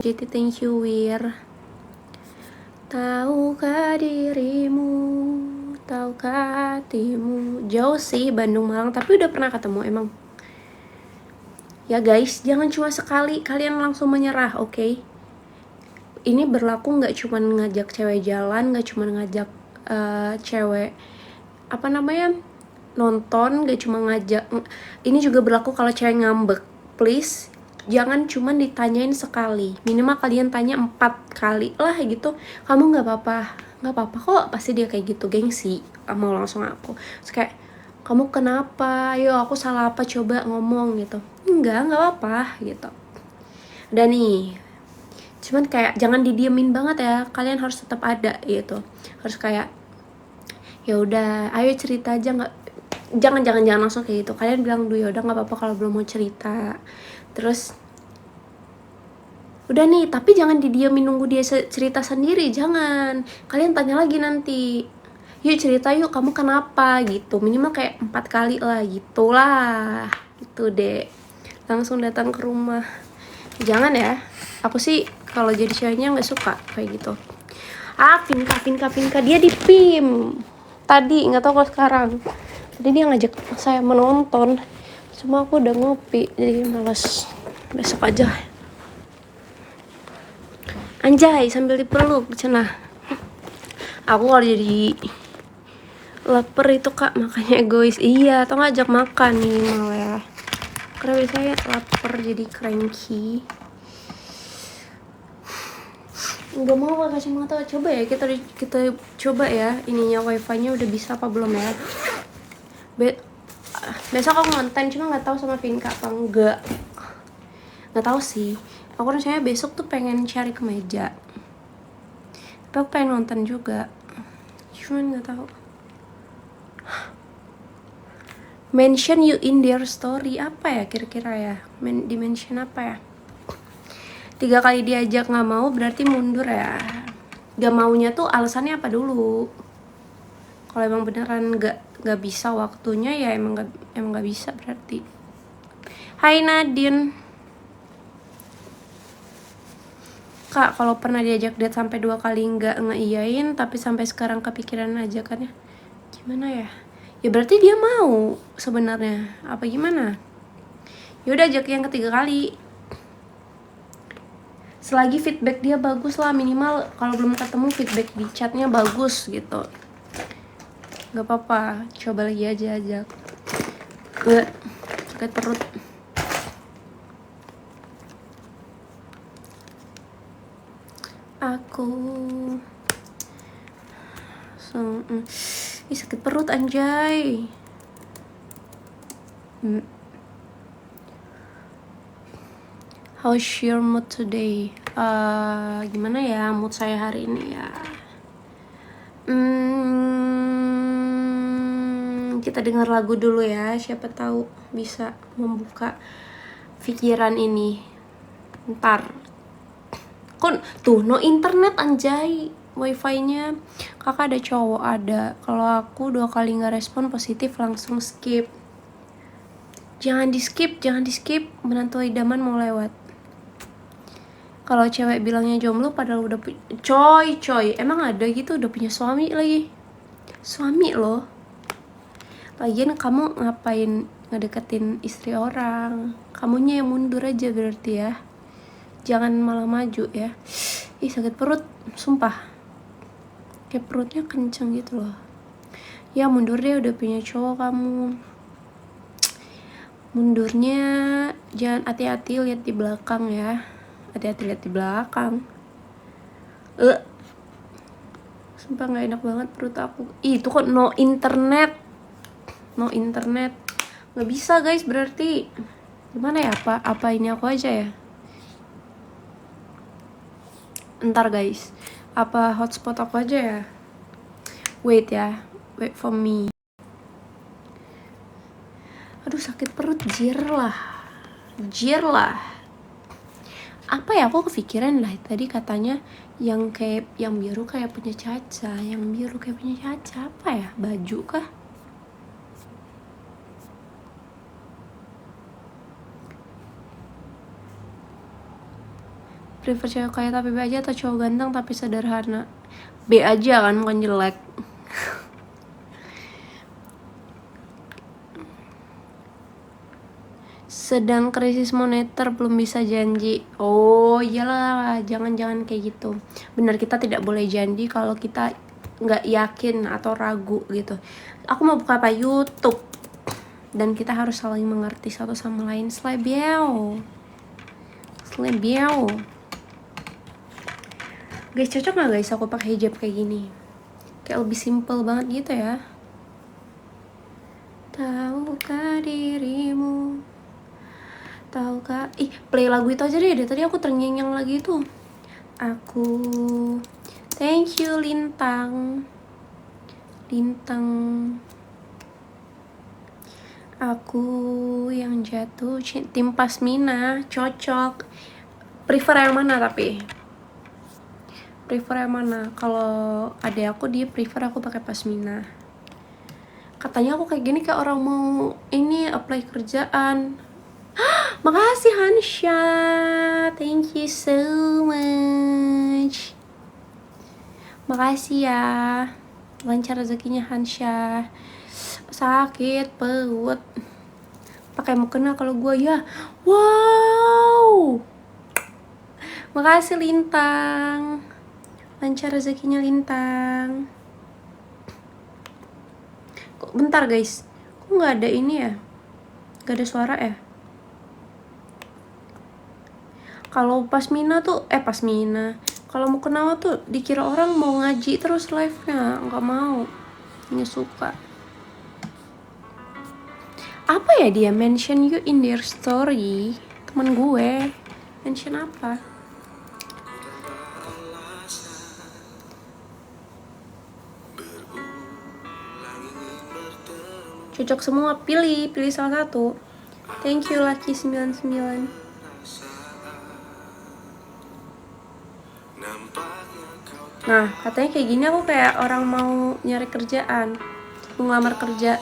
Jadi thank you Wir. Tahukah dirimu, tahukah hatimu. Jauh sih Bandung Malang, tapi udah pernah ketemu emang. Ya guys, jangan cuma sekali kalian langsung menyerah, oke? Ini berlaku nggak cuma ngajak cewek jalan, nggak cuma ngajak cewek nonton, gak cuma ngajak. Ini juga berlaku kalau cewek ngambek. Please jangan cuma ditanyain sekali, minimal kalian tanya 4 kali lah gitu. Kamu nggak apa-apa kok, pasti dia kayak gitu, gengsi mau langsung aku. Terus kayak, kamu kenapa, yo aku salah apa, coba ngomong gitu. Enggak apa-apa gitu. Dan nih, cuman kayak jangan didiemin banget ya, kalian harus tetap ada gitu. Harus kayak, ya udah ayo cerita aja, nggak, jangan langsung kayak gitu. Kalian bilang dulu, ya udah nggak apa-apa kalau belum mau cerita. Terus udah nih, tapi jangan didiemin nunggu dia cerita sendiri, jangan. Kalian tanya lagi nanti, yuk cerita yuk, kamu kenapa gitu. Minimal kayak 4 kali lah gitu lah, gitu deh. Langsung datang ke rumah, jangan ya. Aku sih kalau jadi ceweknya nggak suka kayak gitu. Vinka dia di PIM tadi, nggak tahu kalau sekarang. Tadi dia ngajak saya menonton, cuma aku udah ngopi jadi males. Besok aja. Anjay, sambil dipeluk cenah. Aku kalau jadi lapar itu kak, makanya egois. Iya, atau ngajak makan nih malah ya. Karena biasanya lapar jadi cranky. Nggak mau pakai kacamata. Coba ya, kita coba ya, ininya wifi-nya udah bisa apa belum ya. Besok aku ngonten, cuma nggak tahu sama Vinka apa enggak. Nggak tahu sih. Aku rencananya besok tuh pengen cari kemeja. Tapi aku pengen nonton juga, cuman nggak tahu. Mention you in their story, apa ya kira-kira ya? Dimension apa ya? 3 kali diajak nggak mau berarti mundur ya. Gak maunya tuh alasannya apa dulu? Kalau emang beneran nggak bisa waktunya ya emang nggak bisa berarti. Hai Nadine. Kak, kalau pernah diajak date sampai 2 kali nggak ngeiyain, tapi sampai sekarang kepikiran ajakannya, gimana ya? Ya berarti dia mau sebenarnya, apa gimana? Ya udah ajak yang ketiga kali. Selagi feedback dia bagus lah, minimal kalau belum ketemu feedback di chatnya bagus gitu. Gak apa-apa, coba lagi aja ajak. Sakit perut. Aku sakit perut anjay. How's your mood today? Gimana ya mood saya hari ini ya? Kita dengar lagu dulu ya, siapa tahu bisa membuka pikiran ini. Ntar tuh no internet anjay, wifi-nya. Kakak ada cowok ada. Kalau aku 2 kali nggak respon positif langsung skip. Jangan di skip, menantu idaman mau lewat. Kalau cewek bilangnya jomblo padahal udah coy, emang ada gitu udah punya suami lagi. Suami loh. Lagian kamu ngapain ngedeketin istri orang? Kamunya yang mundur aja berarti ya. Jangan malah maju ya. Ih sakit perut, sumpah. Kayak perutnya kenceng gitu loh. Ya mundur deh, udah punya cowok kamu. Mundurnya jangan, hati-hati lihat di belakang ya. Hati-hati lihat di belakang. Sumpah gak enak banget perut aku. Ih itu kok no internet. Gak bisa guys berarti. Gimana ya, apa ini aku aja ya? Ntar guys, apa hotspot aku aja ya? Wait for me. Aduh sakit perut, jir lah. Apa ya, aku kepikiran lah tadi katanya yang biru kayak punya Caca. Apa ya, baju kah? Prefer cewek kaya tapi B aja atau cowok ganteng tapi sederhana? B aja kan, bukan jelek. Sedang krisis moneter, belum bisa janji. Oh iyalah, jangan kayak gitu. Benar, kita tidak boleh janji kalau kita nggak yakin atau ragu gitu. Aku mau buka apa? YouTube. Dan kita harus saling mengerti satu sama lain. Slebiao. Guys, cocok gak guys aku pakai hijab kayak gini? Kayak lebih simple banget gitu ya. Tahukah dirimu? Tahukah? Play lagu itu aja deh. Tadi aku terngiang lagi itu. Aku. Thank you Lintang. Aku yang jatuh tim Pasmina. Cocok. Prefer yang mana tapi? Kalau ada aku, dia prefer aku pakai Pasmina. Katanya aku kayak gini kayak orang mau ini apply kerjaan. Makasih Hansha, thank you so much. Makasih ya, lancar rezekinya Hansha. Sakit perut, pakai mukena kalau gue ya. Wow, makasih Lintang, lancar rezekinya Lintang. Kok bentar guys, kok nggak ada ini ya, nggak ada suara ya? Kalau Pasmina, kalau mau kenal tuh dikira orang mau ngaji terus live-nya, nggak mau, nggak suka. Apa ya dia mention you in their story? Temen gue mention apa? Cocok semua, pilih salah satu. Thank you Lucky 99. Nah, katanya kayak gini aku kayak orang mau nyari kerjaan, mau ngelamar kerja.